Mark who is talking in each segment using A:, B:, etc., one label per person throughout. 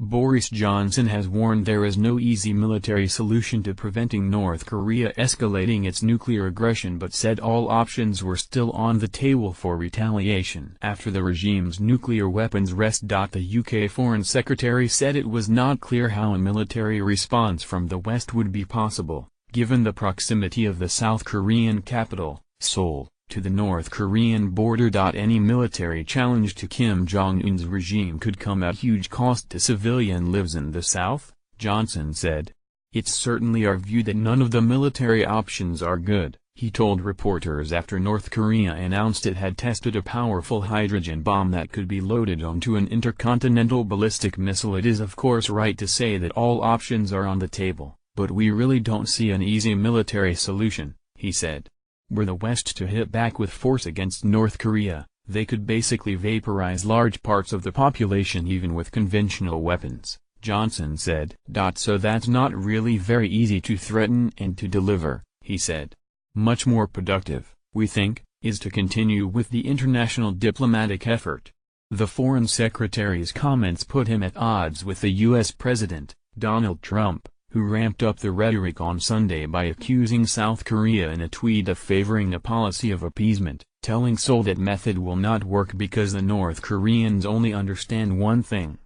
A: Boris Johnson has warned there is no easy military solution to preventing North Korea escalating its nuclear aggression, but said all options were still on the table for retaliation after the regime's nuclear weapons rest. The UK Foreign Secretary said it was not clear how a military response from the West would be possible, given the proximity of the South Korean capital, Seoul, to the North Korean border. Any military challenge to Kim Jong-un's regime could come at huge cost to civilian lives in the South, Johnson said. It's certainly our view that none of the military options are good, he told reporters after North Korea announced it had tested a powerful hydrogen bomb that could be loaded onto an intercontinental ballistic missile. It is of course right to say that all options are on the table, but we really don't see an easy military solution, he said. Were the West to hit back with force against North Korea, they could basically vaporize large parts of the population even with conventional weapons, Johnson said. So that's not really very easy to threaten and to deliver, he said. Much more productive, we think, is to continue with the international diplomatic effort. The Foreign Secretary's comments put him at odds with the U.S. President, Donald Trump, who ramped up the rhetoric on Sunday by accusing South Korea in a tweet of favoring a policy of appeasement, telling Seoul that method will not work because the North Koreans only understand one thing.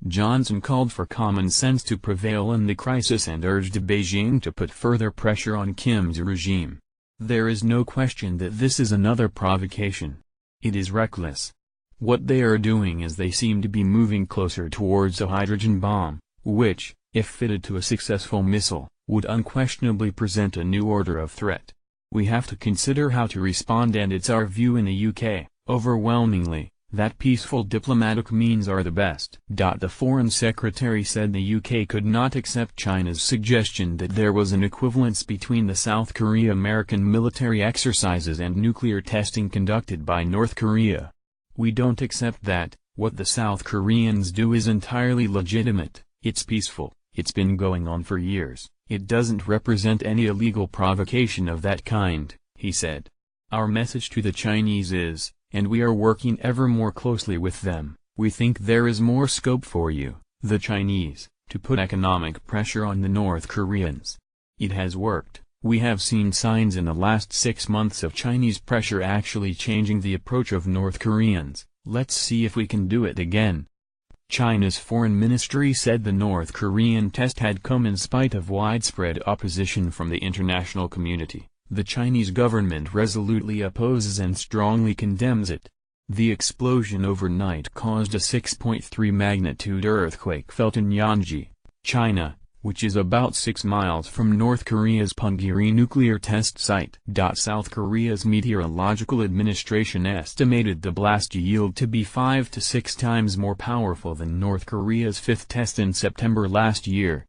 A: Johnson called for common sense to prevail in the crisis and urged Beijing to put further pressure on Kim's regime. There is no question that this is another provocation. It is reckless. What they are doing is they seem to be moving closer towards a hydrogen bomb, which, if fitted to a successful missile, would unquestionably present a new order of threat. We have to consider how to respond, and it's our view in the UK, overwhelmingly, that peaceful diplomatic means are the best. The Foreign Secretary said the UK could not accept China's suggestion that there was an equivalence between the South Korea-American military exercises and nuclear testing conducted by North Korea. We don't accept that. What the South Koreans do is entirely legitimate, it's peaceful. It's been going on for years, it doesn't represent any illegal provocation of that kind, he said. Our message to the Chinese is, and we are working ever more closely with them, we think there is more scope for you, the Chinese, to put economic pressure on the North Koreans. It has worked. We have seen signs in the last 6 months of Chinese pressure actually changing the approach of North Koreans. Let's see if we can do it again. China's foreign ministry said the North Korean test had come in spite of widespread opposition from the international community. The Chinese government resolutely opposes and strongly condemns it. The explosion overnight caused a 6.3 magnitude earthquake felt in Yanji, China, which is about 6 miles from North Korea's Punggye-ri nuclear test site. South Korea's Meteorological Administration estimated the blast yield to be 5 to 6 times more powerful than North Korea's fifth test in September last year.